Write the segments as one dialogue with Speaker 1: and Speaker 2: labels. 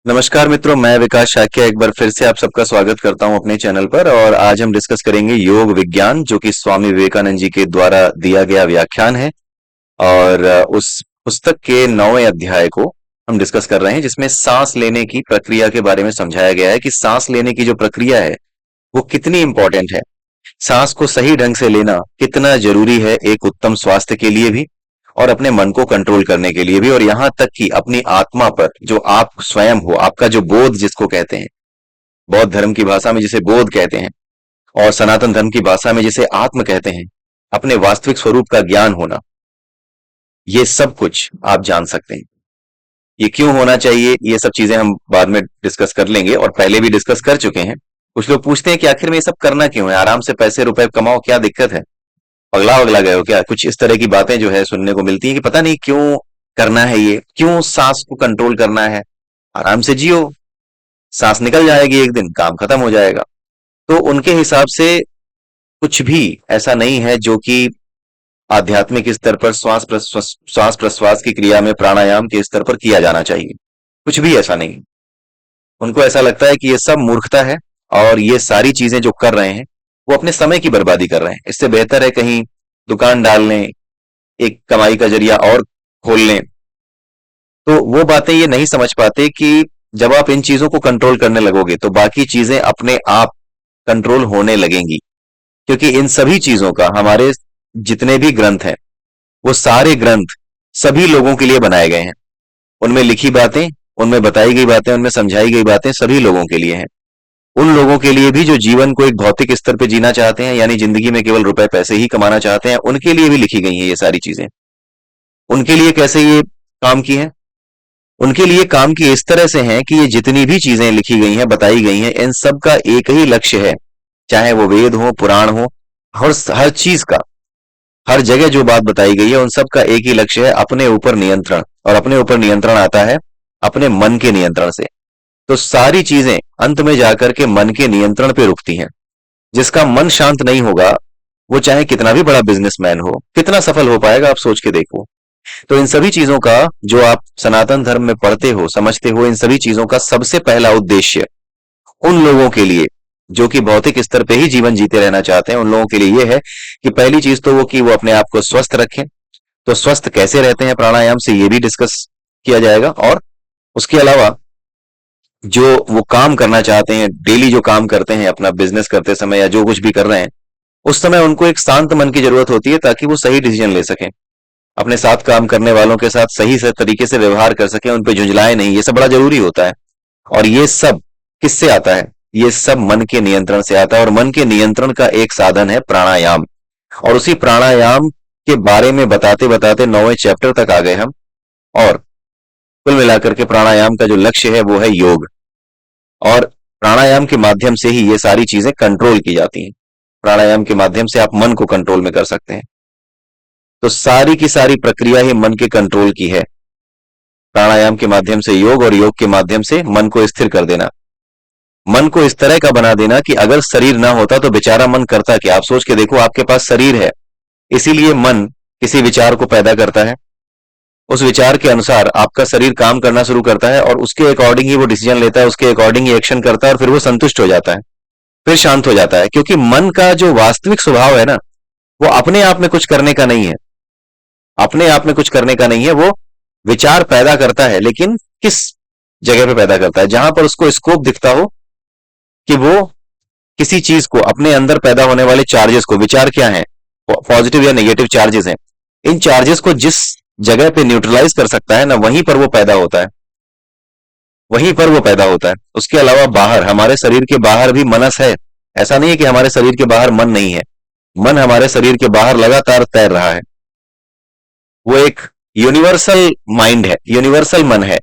Speaker 1: नमस्कार मित्रों, मैं विकास शाक्य एक बार फिर से आप सबका स्वागत करता हूं अपने चैनल पर। और आज हम डिस्कस करेंगे योग विज्ञान, जो कि स्वामी विवेकानंद जी के द्वारा दिया गया व्याख्यान है। और उस पुस्तक के 9वें अध्याय को हम डिस्कस कर रहे हैं, जिसमें सांस लेने की प्रक्रिया के बारे में समझाया गया है कि सांस लेने की जो प्रक्रिया है वो कितनी इंपॉर्टेंट है। सांस को सही ढंग से लेना कितना जरूरी है एक उत्तम स्वास्थ्य के लिए भी, और अपने मन को कंट्रोल करने के लिए भी, और यहां तक कि अपनी आत्मा पर, जो आप स्वयं हो, आपका जो बोध जिसको कहते हैं, बौद्ध धर्म की भाषा में जिसे बोध कहते हैं और सनातन धर्म की भाषा में जिसे आत्म कहते हैं, अपने वास्तविक स्वरूप का ज्ञान होना, ये सब कुछ आप जान सकते हैं। ये क्यों होना चाहिए, ये सब चीजें हम बाद में डिस्कस कर लेंगे और पहले भी डिस्कस कर चुके हैं। कुछ लोग पूछते हैं कि आखिर में ये सब करना क्यों है, आराम से पैसे रुपए कमाओ, क्या दिक्कत है, पगला वगला गए हो क्या। कुछ इस तरह की बातें जो है सुनने को मिलती है कि पता नहीं क्यों करना है, ये क्यों सांस को कंट्रोल करना है। आराम से जियो, सांस निकल जाएगी, एक दिन काम खत्म हो जाएगा। तो उनके हिसाब से कुछ भी ऐसा नहीं है जो कि आध्यात्मिक स्तर पर श्वास प्रश्वास की क्रिया में प्राणायाम के स्तर पर किया जाना चाहिए। कुछ भी ऐसा नहीं। उनको ऐसा लगता है कि ये सब मूर्खता है और ये सारी चीजें जो कर रहे हैं वो अपने समय की बर्बादी कर रहे हैं। इससे बेहतर है कहीं दुकान डाल लें, एक कमाई का जरिया और खोल लें। तो वो बातें ये नहीं समझ पाते कि जब आप इन चीजों को कंट्रोल करने लगोगे तो बाकी चीजें अपने आप कंट्रोल होने लगेंगी। क्योंकि इन सभी चीजों का, हमारे जितने भी ग्रंथ हैं, वो सारे ग्रंथ सभी लोगों के लिए बनाए गए हैं। उनमें लिखी बातें, उनमें बताई गई बातें, उनमें समझाई गई बातें सभी लोगों के लिए हैं। उन लोगों के लिए भी जो जीवन को एक भौतिक स्तर पे जीना चाहते हैं, यानी जिंदगी में केवल रुपए पैसे ही कमाना चाहते हैं, उनके लिए भी लिखी गई हैं ये सारी चीजें। उनके लिए कैसे ये काम की है, उनके लिए काम की इस तरह से है कि ये जितनी भी चीजें लिखी गई हैं, बताई गई हैं, इन सब का एक ही लक्ष्य है, चाहे वो वेद हो, पुराण हो, हर चीज का, हर जगह जो बात बताई गई है, उन सब का एक ही लक्ष्य है, अपने ऊपर नियंत्रण। और अपने ऊपर नियंत्रण आता है अपने मन के नियंत्रण से। तो सारी चीजें अंत में जाकर के मन के नियंत्रण पे रुकती हैं। जिसका मन शांत नहीं होगा, वो चाहे कितना भी बड़ा बिजनेसमैन हो, कितना सफल हो पाएगा, आप सोच के देखो। तो इन सभी चीजों का, जो आप सनातन धर्म में पढ़ते हो, समझते हो, इन सभी चीजों का सबसे पहला उद्देश्य उन लोगों के लिए जो कि भौतिक स्तर पे ही जीवन जीते रहना चाहते हैं, उन लोगों के लिए यह है कि पहली चीज तो वो कि वो अपने आप को स्वस्थ रखें। तो स्वस्थ कैसे रहते हैं प्राणायाम से, ये भी डिस्कस किया जाएगा। और उसके अलावा जो वो काम करना चाहते हैं, डेली जो काम करते हैं अपना बिजनेस करते समय या जो कुछ भी कर रहे हैं, उस समय उनको एक शांत मन की जरूरत होती है ताकि वो सही डिसीजन ले सकें, अपने साथ काम करने वालों के साथ सही से तरीके से व्यवहार कर सकें, उन पे झुंझलाए नहीं। ये सब बड़ा जरूरी होता है। और ये सब किससे आता है, ये सब मन के नियंत्रण से आता है। और मन के नियंत्रण का एक साधन है प्राणायाम। और उसी प्राणायाम के बारे में बताते बताते 9वें चैप्टर तक आ गए हम। और कुल मिलाकर के प्राणायाम का जो लक्ष्य है वो है योग। और प्राणायाम के माध्यम से ही ये सारी चीजें कंट्रोल की जाती हैं। प्राणायाम के माध्यम से आप मन को कंट्रोल में कर सकते हैं। तो सारी की सारी प्रक्रिया ही मन के कंट्रोल की है। प्राणायाम के माध्यम से योग, और योग के माध्यम से मन को स्थिर कर देना, मन को इस तरह का बना देना कि अगर शरीर ना होता तो बेचारा मन करता क्या। आप सोच के देखो, आपके पास शरीर है, इसीलिए मन किसी विचार को पैदा करता है, उस विचार के अनुसार आपका शरीर काम करना शुरू करता है, और उसके अकॉर्डिंग ही वो डिसीजन लेता है, उसके अकॉर्डिंग ही एक्शन करता है, और फिर वो संतुष्ट हो जाता है, फिर शांत हो जाता है। क्योंकि मन का जो वास्तविक स्वभाव है ना, वो अपने आप में कुछ करने का नहीं है। अपने आप में कुछ करने का नहीं है, वो विचार पैदा करता है, लेकिन किस जगह पे पैदा करता है, जहां पर उसको स्कोप दिखता हो कि वो किसी चीज को, अपने अंदर पैदा होने वाले चार्जेस को, विचार क्या है, पॉजिटिव या नेगेटिव चार्जेस हैं, इन चार्जेस को जिस जगह पे न्यूट्रलाइज कर सकता है ना, वहीं पर वो पैदा होता है, वहीं पर वो पैदा होता है। उसके अलावा बाहर, हमारे शरीर के बाहर भी मनस है। ऐसा नहीं है कि हमारे शरीर के बाहर मन नहीं है। मन हमारे शरीर के बाहर लगातार तैर रहा है। वो एक यूनिवर्सल माइंड है, यूनिवर्सल मन है,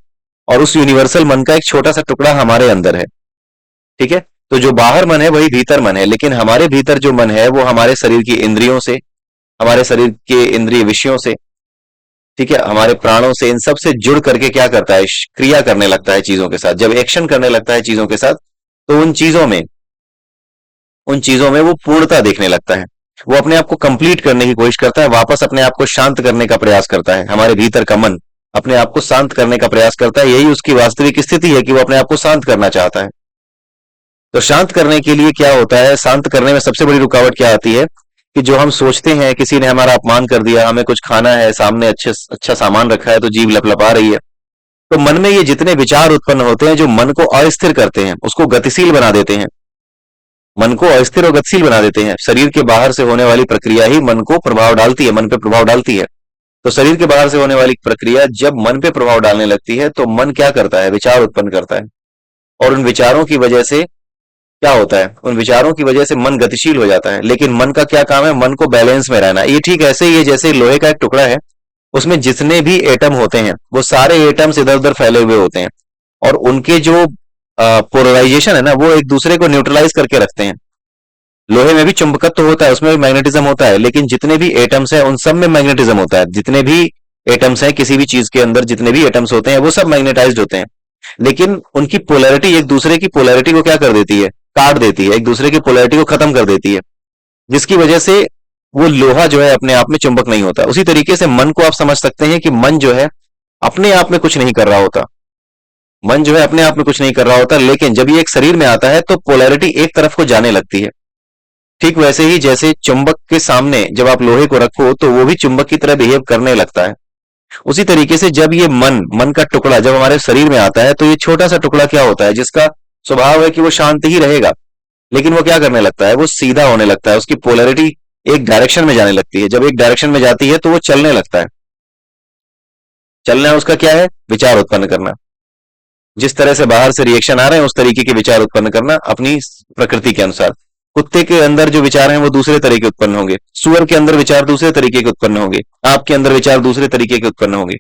Speaker 1: और उस यूनिवर्सल मन का एक छोटा सा टुकड़ा हमारे अंदर है। ठीक है। तो जो बाहर मन है वही भीतर मन है, लेकिन हमारे भीतर जो मन है वो हमारे शरीर की इंद्रियों से, हमारे शरीर के इंद्रिय विषयों से, ठीक है, हमारे प्राणों से, इन सब से जुड़ करके क्या करता है, क्रिया करने लगता है चीजों के साथ। जब एक्शन करने लगता है चीजों के साथ, तो उन चीजों में वो पूर्णता देखने लगता है। वो अपने आप को कंप्लीट करने की कोशिश करता है, वापस अपने आप को शांत करने का प्रयास करता है। हमारे भीतर का मन अपने आप को शांत करने का प्रयास करता है। यही उसकी वास्तविक स्थिति है कि वो अपने आप को शांत करना चाहता है। तो शांत करने के लिए क्या होता है, शांत करने में सबसे बड़ी रुकावट क्या आती है कि जो हम सोचते हैं, किसी ने हमारा अपमान कर दिया, हमें कुछ खाना है, सामने अच्छे अच्छा सामान रखा है तो जीभ लपलपा रही है, तो मन में ये जितने विचार उत्पन्न होते हैं जो मन को अस्थिर करते हैं, उसको गतिशील बना देते हैं, मन को अस्थिर और गतिशील बना देते हैं। शरीर के बाहर से होने वाली प्रक्रिया ही मन को प्रभाव डालती है, मन पे प्रभाव डालती है। तो शरीर के बाहर से होने वाली प्रक्रिया जब मन पे प्रभाव डालने लगती है तो मन क्या करता है, विचार उत्पन्न करता है। और उन विचारों की वजह से क्या होता है, उन विचारों की वजह से मन गतिशील हो जाता है। लेकिन मन का क्या काम है, मन को बैलेंस में रहना। ये ठीक ऐसे ही है जैसे लोहे का एक टुकड़ा है, उसमें जितने भी एटम होते हैं वो सारे एटम्स इधर उधर फैले हुए होते हैं, और उनके जो पोलराइजेशन है ना, वो एक दूसरे को न्यूट्रलाइज करके रखते हैं। लोहे में भी चुंबकत्व होता है, उसमें भी मैग्नेटिज्म होता है, लेकिन जितने भी एटम्स हैं उन सब में मैग्नेटिज्म होता है। जितने भी एटम्स हैं किसी भी चीज के अंदर, जितने भी एटम्स होते हैं वो सब मैग्नेटाइज्ड होते हैं। लेकिन उनकी पोलैरिटी एक दूसरे की पोलैरिटी को क्या कर देती है, काट देती है, एक दूसरे की पोलैरिटी को खत्म कर देती है, जिसकी वजह से वो लोहा जो है अपने आप में चुंबक नहीं होता। उसी तरीके से मन को आप समझ सकते हैं कि मन जो है अपने आप में कुछ नहीं कर रहा होता, मन जो है अपने आप में कुछ नहीं कर रहा होता, लेकिन जब ये एक शरीर में आता है तो पोलैरिटी एक तरफ को जाने लगती है। ठीक वैसे ही जैसे चुंबक के सामने जब आप लोहे को रखो तो वो भी चुंबक की तरह बिहेव करने लगता है। उसी तरीके से जब ये मन का टुकड़ा जब हमारे शरीर में आता है तो ये छोटा सा टुकड़ा क्या होता है, जिसका स्वभाव है कि वो शांत ही रहेगा, लेकिन वो क्या करने लगता है, वो सीधा होने लगता है, उसकी पोलैरिटी एक डायरेक्शन में जाने लगती है। जब एक डायरेक्शन में जाती है तो वो चलने लगता है। चलना उसका क्या है, विचार उत्पन्न करना। जिस तरह से बाहर से रिएक्शन आ रहे हैं उस तरीके के विचार उत्पन्न करना अपनी प्रकृति के अनुसार। कुत्ते के अंदर जो विचार हैं वो दूसरे तरीके उत्पन्न होंगे, सुअर के अंदर विचार दूसरे तरीके के उत्पन्न होंगे, आपके अंदर विचार दूसरे तरीके के उत्पन्न होंगे।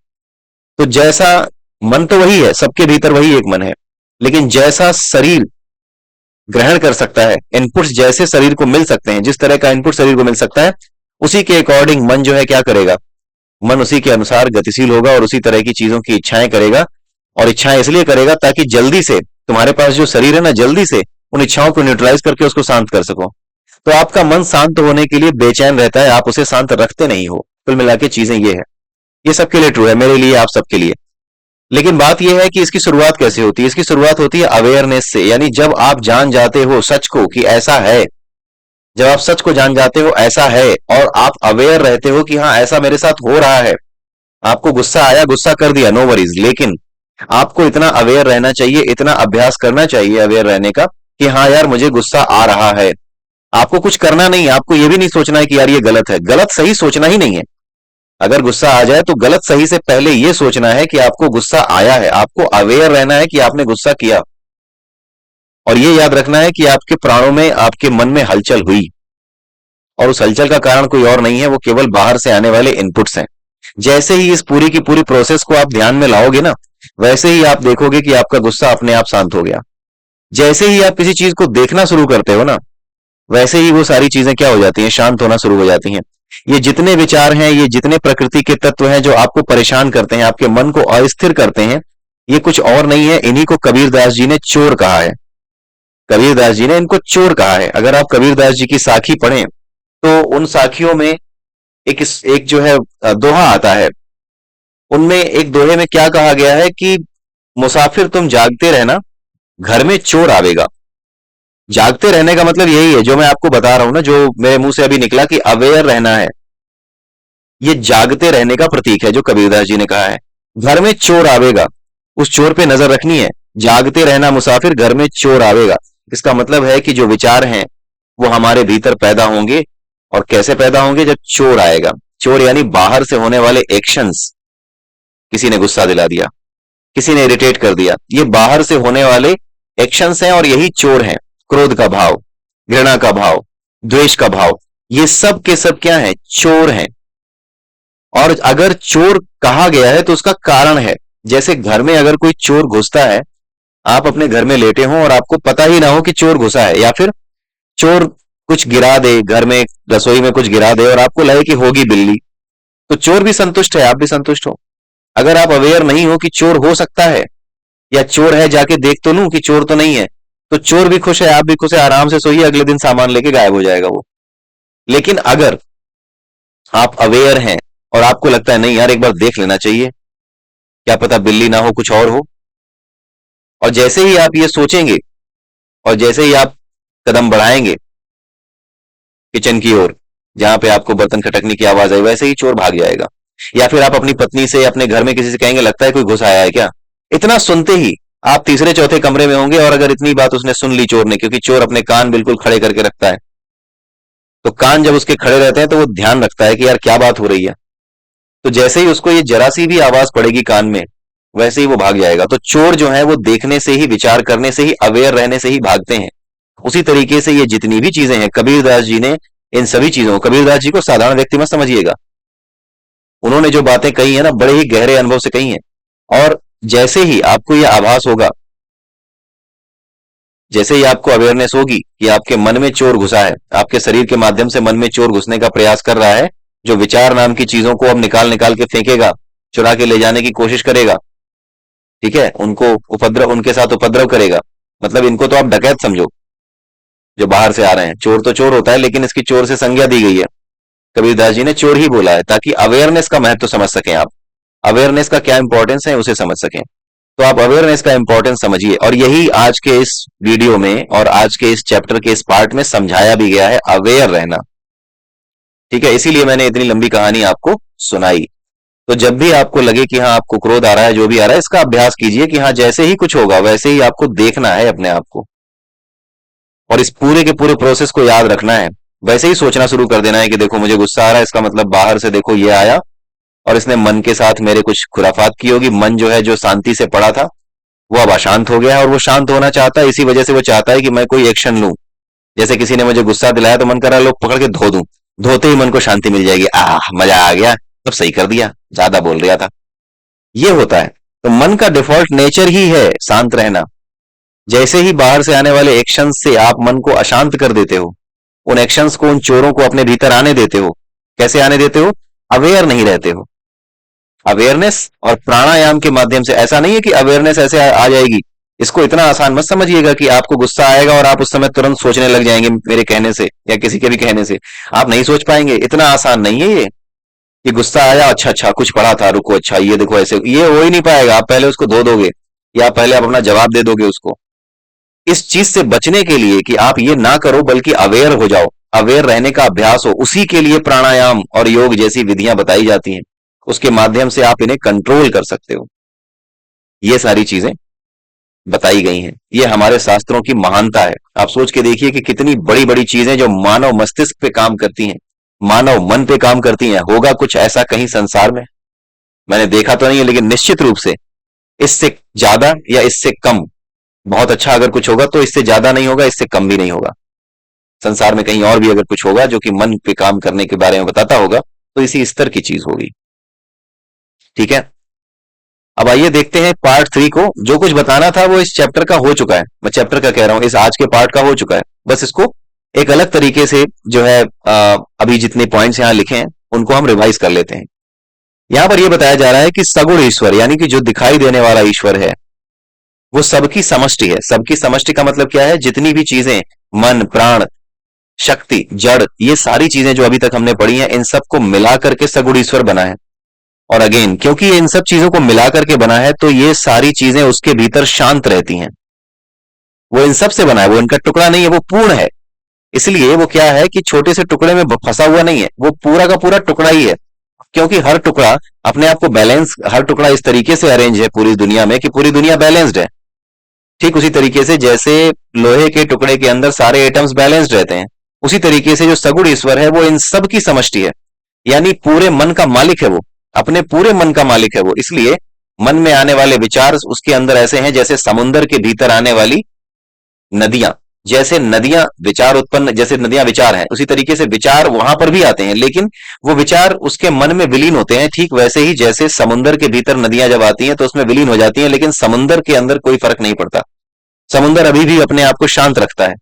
Speaker 1: तो जैसा मन तो वही है, सबके भीतर वही एक मन है, लेकिन जैसा शरीर ग्रहण कर सकता है, इनपुट्स जैसे शरीर को मिल सकते हैं, जिस तरह का इनपुट शरीर को मिल सकता है उसी के अकॉर्डिंग मन जो है क्या करेगा, मन उसी के अनुसार गतिशील होगा और उसी तरह की चीजों की इच्छाएं करेगा। और इच्छाएं इसलिए करेगा ताकि जल्दी से तुम्हारे पास जो शरीर है ना, जल्दी से उन इच्छाओं को न्यूट्रलाइज करके उसको शांत कर सको। तो आपका मन शांत होने के लिए बेचैन रहता है, आप उसे शांत रखते नहीं हो। कुल मिला के चीजें ये है, ये सबके लिए ट्रू है, मेरे लिए, आप सबके लिए। लेकिन बात यह है कि इसकी शुरुआत कैसे होती है, इसकी शुरुआत होती है अवेयरनेस से। यानी जब आप जान जाते हो सच को कि ऐसा है, जब आप सच को जान जाते हो ऐसा है और आप अवेयर रहते हो कि हाँ ऐसा मेरे साथ हो रहा है। आपको गुस्सा आया, गुस्सा कर दिया, नो वरीज, लेकिन आपको इतना अवेयर रहना चाहिए, इतना अभ्यास करना चाहिए अवेयर रहने का कि हाँ यार मुझे गुस्सा आ रहा है। आपको कुछ करना नहीं है, आपको यह भी नहीं सोचना है कि यार ये गलत है, गलत सही सोचना ही नहीं है। अगर गुस्सा आ जाए तो गलत सही से पहले यह सोचना है कि आपको गुस्सा आया है, आपको अवेयर रहना है कि आपने गुस्सा किया, और यह याद रखना है कि आपके प्राणों में, आपके मन में हलचल हुई, और उस हलचल का कारण कोई और नहीं है, वो केवल बाहर से आने वाले इनपुट्स हैं। जैसे ही इस पूरी की पूरी प्रोसेस को आप ध्यान में लाओगे ना, वैसे ही आप देखोगे कि आपका गुस्सा अपने आप शांत हो गया। जैसे ही आप किसी चीज को देखना शुरू करते हो ना, वैसे ही वो सारी चीजें क्या हो जाती हैं, शांत होना शुरू हो जाती हैं। ये जितने विचार हैं, ये जितने प्रकृति के तत्व हैं जो आपको परेशान करते हैं, आपके मन को अस्थिर करते हैं, ये कुछ और नहीं है, इन्हीं को कबीरदास जी ने चोर कहा है। कबीरदास जी ने इनको चोर कहा है। अगर आप कबीरदास जी की साखी पढ़ें तो उन साखियों में एक जो है दोहा आता है। उनमें एक दोहे में क्या कहा गया है कि मुसाफिर तुम जागते रहना, घर में चोर आवेगा। जागते रहने का मतलब यही है जो मैं आपको बता रहा हूं ना, जो मेरे मुंह से अभी निकला कि अवेयर रहना है, ये जागते रहने का प्रतीक है जो कबीरदास जी ने कहा है। घर में चोर आवेगा, उस चोर पे नजर रखनी है। जागते रहना मुसाफिर, घर में चोर आवेगा। इसका मतलब है कि जो विचार हैं वो हमारे भीतर पैदा होंगे, और कैसे पैदा होंगे, जब चोर आएगा। चोर यानी बाहर से होने वाले एक्शंस, किसी ने गुस्सा दिला दिया, किसी ने इरिटेट कर दिया, ये बाहर से होने वाले एक्शंस हैं और यही चोर हैं। क्रोध का भाव, घृणा का भाव, द्वेष का भाव, ये सब के सब क्या है, चोर हैं। और अगर चोर कहा गया है तो उसका कारण है। जैसे घर में अगर कोई चोर घुसता है, आप अपने घर में लेटे हो और आपको पता ही ना हो कि चोर घुसा है, या फिर चोर कुछ गिरा दे, घर में रसोई में कुछ गिरा दे और आपको लगे कि होगी बिल्ली, तो चोर भी संतुष्ट है, आप भी संतुष्ट हो। अगर आप अवेयर नहीं हो कि चोर हो सकता है, या चोर है जाके देख तो लूं कि चोर तो नहीं है, तो चोर भी खुश है, आप भी खुश है, आराम से सोइए, अगले दिन सामान लेके गायब हो जाएगा वो। लेकिन अगर आप अवेयर हैं और आपको लगता है नहीं यार एक बार देख लेना चाहिए, क्या पता बिल्ली ना हो, कुछ और हो। और जैसे ही आप ये सोचेंगे और जैसे ही आप कदम बढ़ाएंगे किचन की ओर, जहां पे आपको बर्तन खटकने की आवाज आई, वैसे ही चोर भाग जाएगा। या फिर आप अपनी पत्नी से, अपने घर में किसी से कहेंगे, लगता है कोई घुस आया है क्या। इतना सुनते ही आप तीसरे चौथे कमरे में होंगे, और अगर इतनी बात उसने सुन ली चोर ने, क्योंकि चोर अपने कान बिल्कुल खड़े करके रखता है, तो कान जब उसके खड़े रहते हैं तो वो ध्यान रखता है कि यार क्या बात हो रही है। तो जैसे ही उसको ये जरा सी भी आवाज पड़ेगी कान में, वैसे ही वो भाग जाएगा। तो चोर जो है वो देखने से ही, विचार करने से ही, अवेयर रहने से ही भागते हैं। उसी तरीके से ये जितनी भी चीजें हैं, कबीरदास जी ने इन सभी चीजों, कबीरदास जी को साधारण व्यक्ति मत समझिएगा, उन्होंने जो बातें कही है ना, बड़े ही गहरे अनुभव से कही हैं। और जैसे ही आपको यह आभास होगा, जैसे ही आपको अवेयरनेस होगी कि आपके मन में चोर घुसा है, आपके शरीर के माध्यम से मन में चोर घुसने का प्रयास कर रहा है, जो विचार नाम की चीजों को अब निकाल निकाल के फेंकेगा, चुरा के ले जाने की कोशिश करेगा, ठीक है, उनको उपद्रव, उनके साथ उपद्रव करेगा। मतलब इनको तो आप डकैत समझो, जो बाहर से आ रहे हैं। चोर तो चोर होता है, लेकिन इसकी चोर से संज्ञा दी गई है। कबीरदास जी ने चोर ही बोला है, ताकि अवेयरनेस का महत्व समझ सकें आप, अवेयरनेस का क्या इंपॉर्टेंस है उसे समझ सकें। तो आप अवेयरनेस का इंपॉर्टेंस समझिए, और यही आज के इस वीडियो में और आज के इस चैप्टर के इस पार्ट में समझाया भी गया है, अवेयर रहना। ठीक है, इसीलिए मैंने इतनी लंबी कहानी आपको सुनाई। तो जब भी आपको लगे कि हाँ आपको क्रोध आ रहा है, जो भी आ रहा है, इसका अभ्यास कीजिए कि हाँ जैसे ही कुछ होगा वैसे ही आपको देखना है अपने आप को, और इस पूरे के पूरे प्रोसेस को याद रखना है। वैसे ही सोचना शुरू कर देना है कि देखो मुझे गुस्सा आ रहा है, इसका मतलब बाहर से देखो ये आया और इसने मन के साथ मेरे कुछ खुराफात की होगी। मन जो है, जो शांति से पड़ा था, वो अब अशांत हो गया है, और वो शांत होना चाहता है। इसी वजह से वो चाहता है कि मैं कोई एक्शन लूं। जैसे किसी ने मुझे गुस्सा दिलाया तो मन कर रहा है लोग पकड़ के धो दूं, धोते ही मन को शांति मिल जाएगी, आह मजा आ गया, तब सही कर दिया, ज्यादा बोल रहा था। ये होता है। तो मन का डिफॉल्ट नेचर ही है शांत रहना। जैसे ही बाहर से आने वाले एक्शन से आप मन को अशांत कर देते हो, उन एक्शंस को, उन चोरों को अपने भीतर आने देते हो। कैसे आने देते हो? अवेयर नहीं रहते हो। अवेयरनेस और प्राणायाम के माध्यम से। ऐसा नहीं है कि अवेयरनेस ऐसे आ जाएगी, इसको इतना आसान मत समझिएगा कि आपको गुस्सा आएगा और आप उस समय तुरंत सोचने लग जाएंगे मेरे कहने से या किसी के भी कहने से। आप नहीं सोच पाएंगे, इतना आसान नहीं है ये कि गुस्सा आया, अच्छा अच्छा कुछ पढ़ा था, रुको, अच्छा ये देखो, ऐसे ये हो ही नहीं पाएगा। आप पहले उसको धो दोगे या पहले आप अपना जवाब दे दोगे उसको। इस चीज से बचने के लिए कि आप ये ना करो, बल्कि अवेयर हो जाओ, अवेयर रहने का अभ्यास हो, उसी के लिए प्राणायाम और योग जैसी विधियां बताई जाती हैं। उसके माध्यम से आप इन्हें कंट्रोल कर सकते हो। ये सारी चीजें बताई गई हैं। ये हमारे शास्त्रों की महानता है। आप सोच के देखिए कि कितनी बड़ी बड़ी चीजें जो मानव मस्तिष्क पे काम करती हैं, मानव मन पे काम करती हैं। होगा कुछ ऐसा कहीं संसार में? मैंने देखा तो नहीं है, लेकिन निश्चित रूप से इससे ज्यादा या इससे कम, बहुत अच्छा अगर कुछ होगा तो इससे ज्यादा नहीं होगा, इससे कम भी नहीं होगा। संसार में कहीं और भी अगर कुछ होगा जो कि मन पे काम करने के बारे में बताता होगा, तो इसी स्तर की चीज होगी। ठीक है, अब आइए देखते हैं पार्ट 3 को। जो कुछ बताना था वो इस चैप्टर का हो चुका है। मैं चैप्टर का कह रहा हूं, इस आज के पार्ट का हो चुका है। बस इसको एक अलग तरीके से जो है, अभी जितने पॉइंट्स यहां लिखे हैं उनको हम रिवाइज कर लेते हैं। यहां पर यह बताया जा रहा है कि सगुण ईश्वर, यानी कि जो दिखाई देने वाला ईश्वर है, वो सबकी समष्टि है। सबकी समष्टि का मतलब क्या है? जितनी भी चीजें, मन, प्राण, शक्ति, जड़, ये सारी चीजें जो अभी तक हमने पढ़ी हैं, इन सबको मिला करके सगुण ईश्वर बना है। और अगेन, क्योंकि ये इन सब चीजों को मिला करके बना है, तो ये सारी चीजें उसके भीतर शांत रहती हैं। वो इन सब से बना है, वो इनका टुकड़ा नहीं है, वो पूर्ण है। इसलिए वो क्या है कि छोटे से टुकड़े में फंसा हुआ नहीं है, वो पूरा का पूरा टुकड़ा ही है। क्योंकि हर टुकड़ा अपने आप को बैलेंस, हर टुकड़ा इस तरीके से अरेंज है पूरी दुनिया में कि पूरी दुनिया बैलेंस्ड है। ठीक उसी तरीके से जैसे लोहे के टुकड़े के अंदर सारे एटम्स बैलेंस्ड रहते हैं, उसी तरीके से जो सगुण ईश्वर है वो इन सब की समष्टि है। यानी पूरे मन का मालिक है वो, अपने पूरे मन का मालिक है वो। इसलिए मन में आने वाले विचार उसके अंदर ऐसे हैं जैसे समुद्र के भीतर आने वाली नदियां। जैसे नदियां विचार उत्पन्न, जैसे नदियां विचार हैं, उसी तरीके से विचार वहां पर भी आते हैं, लेकिन वो विचार उसके मन में विलीन होते हैं। ठीक वैसे ही जैसे समुद्र के भीतर नदियां जब आती हैं तो उसमें विलीन हो जाती हैं, लेकिन समुद्र के अंदर कोई फर्क नहीं पड़ता। समुद्र अभी भी अपने आप को शांत रखता है।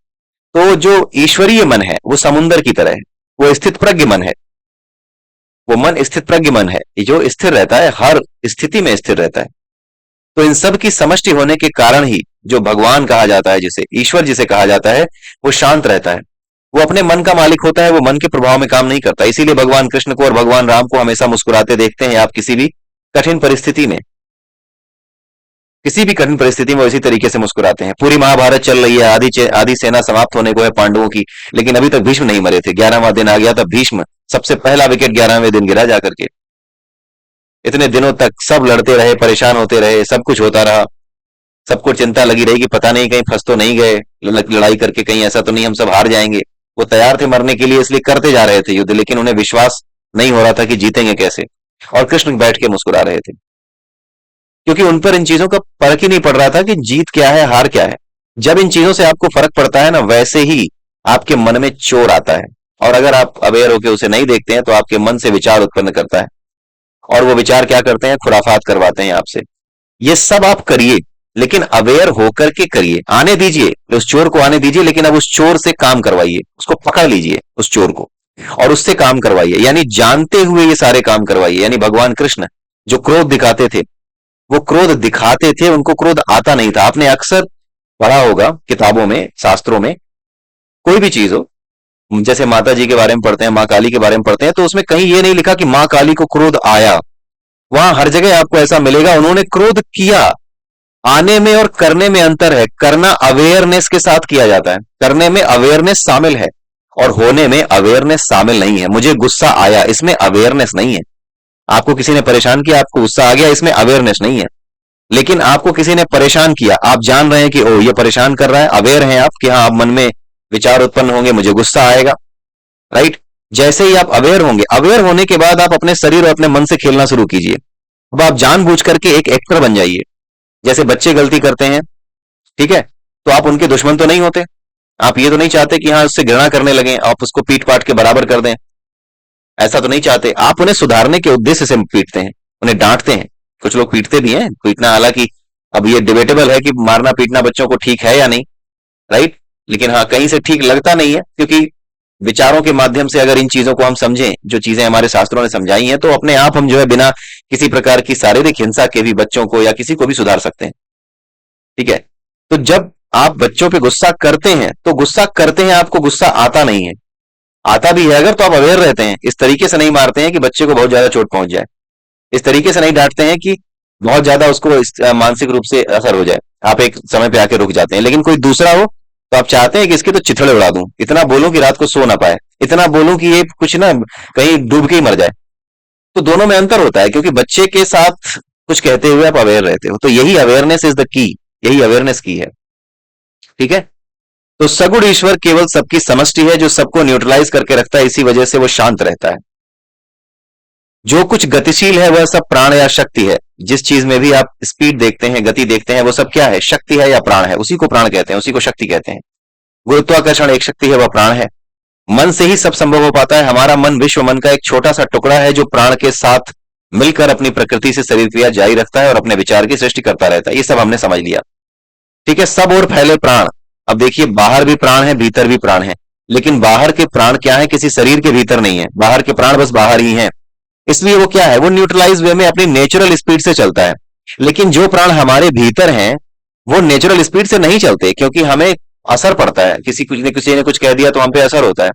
Speaker 1: तो जो ईश्वरीय मन है वो समुद्र की तरह है, वो स्थित प्रज्ञ मन है। वो मन स्थित प्रज्ञ मन है जो स्थिर रहता है, हर स्थिति में स्थिर रहता है। तो इन सब की समष्टि होने के कारण ही जो भगवान कहा जाता है, जिसे ईश्वर जिसे कहा जाता है, वो शांत रहता है। वो अपने मन का मालिक होता है, वो मन के प्रभाव में काम नहीं करता। इसीलिए भगवान कृष्ण को और भगवान राम को हमेशा मुस्कुराते देखते हैं आप किसी भी कठिन परिस्थिति में। किसी भी कठिन परिस्थिति में वो इसी तरीके से मुस्कुराते हैं। पूरी महाभारत चल रही है, आधी सेना समाप्त होने को है पांडवों की, लेकिन अभी तक भीष्म नहीं मरे थे। 11वां दिन आ गया तब भीष्म सबसे पहला विकेट 11वें दिन गिरा जाकर के। इतने दिनों तक सब लड़ते रहे, परेशान होते रहे, सब कुछ होता रहा, सबको चिंता लगी रही कि पता नहीं कहीं फंस तो नहीं गए लड़ाई करके, कहीं ऐसा तो नहीं हम सब हार जाएंगे। वो तैयार थे मरने के लिए, इसलिए करते जा रहे थे युद्ध, लेकिन उन्हें विश्वास नहीं हो रहा था कि जीतेंगे कैसे। और कृष्ण बैठ के मुस्कुरा रहे थे, क्योंकि उन पर इन चीजों का फर्क ही नहीं पड़ रहा था कि जीत क्या है हार क्या है। जब इन चीजों से आपको फर्क पड़ता है ना, वैसे ही आपके मन में चोर आता है, और अगर आप अवेयर होकर उसे नहीं देखते हैं तो आपके मन से विचार उत्पन्न करता है, और वो विचार क्या करते हैं, खुराफात करवाते हैं आपसे। ये सब आप करिए, लेकिन अवेयर होकर के करिए। आने दीजिए, उस चोर को आने दीजिए, लेकिन अब उस चोर से काम करवाइए, उसको पकड़ लीजिए उस चोर को, और उससे काम करवाइए, यानी जानते हुए ये सारे काम करवाइए। यानी भगवान कृष्ण जो क्रोध दिखाते थे, वो क्रोध दिखाते थे, उनको क्रोध आता नहीं था। आपने अक्सर पढ़ा होगा किताबों में, शास्त्रों में, कोई भी चीज हो, जैसे माता जी के बारे में पढ़ते हैं, माँ काली के बारे में पढ़ते हैं, तो उसमें कहीं ये नहीं लिखा कि माँ काली को क्रोध आया। वहां हर जगह आपको ऐसा मिलेगा उन्होंने क्रोध किया। आने में और करने में अंतर है। करना अवेयरनेस के साथ किया जाता है, करने में अवेयरनेस शामिल है, और होने में अवेयरनेस शामिल नहीं है। मुझे गुस्सा आया, इसमें अवेयरनेस नहीं है। आपको किसी ने परेशान किया, आपको गुस्सा आ गया, इसमें अवेयरनेस नहीं है। लेकिन आपको किसी ने परेशान किया, आप जान रहे हैं कि ओ ये परेशान कर रहा है, अवेयर हैं आप कि हाँ, अब मन में विचार उत्पन्न होंगे, मुझे गुस्सा आएगा, राइट। जैसे ही आप अवेयर होंगे, अवेयर होने के बाद आप अपने शरीर और अपने मन से खेलना शुरू कीजिए। अब आप जानबूझ करके एक एक्टर बन जाइए। जैसे बच्चे गलती करते हैं, ठीक है, तो आप उनके दुश्मन तो नहीं होते, आप ये तो नहीं चाहते कि हाँ उससे घृणा करने लगे, आप उसको पीट पाट के बराबर कर दें, ऐसा तो नहीं चाहते। आप उन्हें सुधारने के उद्देश्य से पीटते हैं, उन्हें डांटते हैं। कुछ लोग पीटते भी हैं, पीटना हालांकि अब ये डिबेटेबल है कि मारना पीटना बच्चों को ठीक है या नहीं, राइट, लेकिन हाँ कहीं से ठीक लगता नहीं है, क्योंकि विचारों के माध्यम से अगर इन चीजों को हम समझें, जो चीजें हमारे शास्त्रों ने समझाई हैं, तो अपने आप हम जो है बिना किसी प्रकार की शारीरिक हिंसा के भी बच्चों को या किसी को भी सुधार सकते हैं, ठीक है। तो जब आप बच्चों पे गुस्सा करते हैं, तो गुस्सा करते हैं, आपको गुस्सा आता नहीं है। आता भी है अगर, तो आप अवेयर रहते हैं। इस तरीके से नहीं मारते हैं कि बच्चे को बहुत ज्यादा चोट पहुंच जाए, इस तरीके से नहीं डांटते हैं कि बहुत ज्यादा उसको मानसिक रूप से असर हो जाए, आप एक समय पे आके रुक जाते हैं। लेकिन कोई दूसरा हो तो आप चाहते हैं कि इसके तो चिथड़े उड़ा दूं, इतना बोलूं कि रात को सो ना पाए, इतना बोलूं कि ये कुछ ना कहीं डूब के ही मर जाए। तो दोनों में अंतर होता है, क्योंकि बच्चे के साथ कुछ कहते हुए आप अवेयर रहते हो। तो यही अवेयरनेस इज द की, यही अवेयरनेस की है, ठीक है। तो सगुण ईश्वर केवल सबकी समष्टि है, जो सबको न्यूट्रलाइज करके रखता है, इसी वजह से वो शांत रहता है। जो कुछ गतिशील है वह सब प्राण या शक्ति है। जिस चीज में भी आप स्पीड देखते हैं, गति देखते हैं, वो सब क्या है, शक्ति है या प्राण है। उसी को प्राण कहते हैं, उसी को शक्ति कहते हैं। गुरुत्वाकर्षण एक शक्ति है, वह प्राण है। मन से ही सब संभव हो पाता है। हमारा मन विश्व मन का एक छोटा सा टुकड़ा है, जो प्राण के साथ मिलकर अपनी प्रकृति से शरीर क्रिया जारी रखता है और अपने विचार की सृष्टि करता रहता है। ये सब हमने समझ लिया, ठीक है। सब और फैले प्राण। अब देखिए, बाहर भी प्राण है, भीतर भी प्राण है, लेकिन बाहर के प्राण क्या है, किसी शरीर के भीतर नहीं है। बाहर के प्राण बस बाहर ही हैं, इसलिए वो क्या है, वो न्यूट्रलाइज वे में अपनी नेचुरल स्पीड से चलता है। लेकिन जो प्राण हमारे भीतर हैं, वो नेचुरल स्पीड से नहीं चलते, क्योंकि हमें असर पड़ता है। किसी ने कुछ कह दिया तो हम पे असर होता है,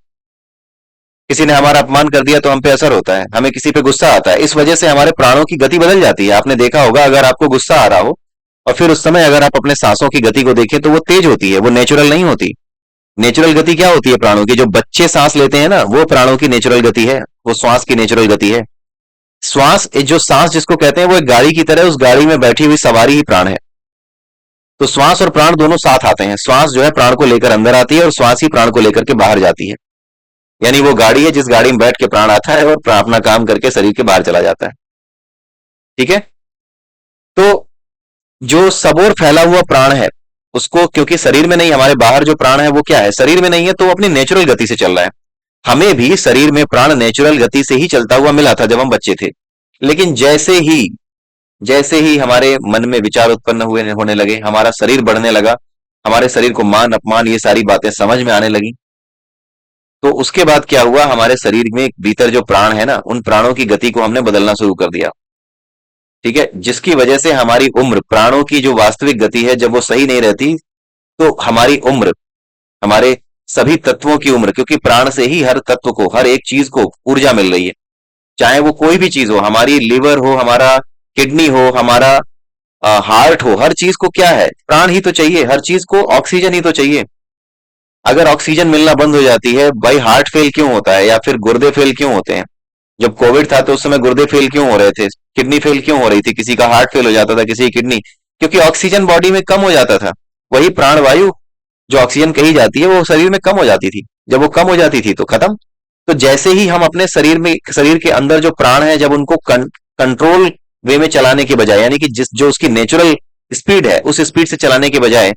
Speaker 1: किसी ने हमारा अपमान कर दिया तो हम पे असर होता है, हमें किसी पे गुस्सा आता है। इस वजह से हमारे प्राणों की गति बदल जाती है। आपने देखा होगा, अगर आपको गुस्सा आ रहा हो और फिर उस समय अगर आप अपने सांसों की गति को देखें, तो वो तेज होती है, वो नेचुरल नहीं होती। नेचुरल गति क्या होती है प्राणों की, जो बच्चे सांस लेते हैं ना, वो प्राणों की नेचुरल गति है, वो श्वास की नेचुरल गति है। श्वास, जो सांस जिसको कहते हैं, वो एक गाड़ी की तरह, उस गाड़ी में बैठी हुई सवारी ही प्राण है। तो श्वास और प्राण दोनों साथ आते हैं। श्वास जो है प्राण को लेकर अंदर आती है, और श्वास ही प्राण को लेकर के बाहर जाती है। यानी वो गाड़ी है जिस गाड़ी में बैठ के प्राण आता है और अपना काम करके शरीर के बाहर चला जाता है, ठीक है। तो जो सबोर फैला हुआ प्राण है, उसको, क्योंकि शरीर में नहीं, हमारे बाहर जो प्राण है वो क्या है, शरीर में नहीं है, तो वो अपनी नेचुरल गति से चल रहा है। हमें भी शरीर में प्राण नेचुरल गति से ही चलता हुआ मिला था जब हम बच्चे थे। लेकिन जैसे ही हमारे मन में विचार उत्पन्न हुए होने लगे, हमारा शरीर बढ़ने लगा, हमारे शरीर को मान अपमान ये सारी बातें समझ में आने लगी, तो उसके बाद क्या हुआ, हमारे शरीर में भीतर जो प्राण है ना, उन प्राणों की गति को हमने बदलना शुरू कर दिया, ठीक है। जिसकी वजह से हमारी उम्र, प्राणों की जो वास्तविक गति है, जब वो सही नहीं रहती, तो हमारी उम्र, हमारे सभी तत्वों की उम्र, क्योंकि प्राण से ही हर तत्व को, हर एक चीज को ऊर्जा मिल रही है, चाहे वो कोई भी चीज हो, हमारी लिवर हो, हमारा किडनी हो, हमारा हार्ट हो, हर चीज को क्या है, प्राण ही तो चाहिए, हर चीज को ऑक्सीजन ही तो चाहिए। अगर ऑक्सीजन मिलना बंद हो जाती है, भाई हार्ट फेल क्यों होता है या फिर गुर्दे फेल क्यों होते हैं? जब कोविड था तो उस समय गुर्दे फेल क्यों हो रहे थे, किडनी फेल क्यों हो रही थी, किसी का हार्ट फेल हो जाता था, किसी की किडनी, क्योंकि ऑक्सीजन बॉडी में कम हो जाता था। वही प्राणवायु जो ऑक्सीजन कही जाती है वो शरीर में कम हो जाती थी, जब वो कम हो जाती थी तो खत्म। तो जैसे ही हम अपने शरीर के अंदर जो प्राण है, जब उनको कंट्रोल वे में चलाने के बजाय, यानी कि जिस जो उसकी नेचुरल स्पीड है उस स्पीड से चलाने के बजाय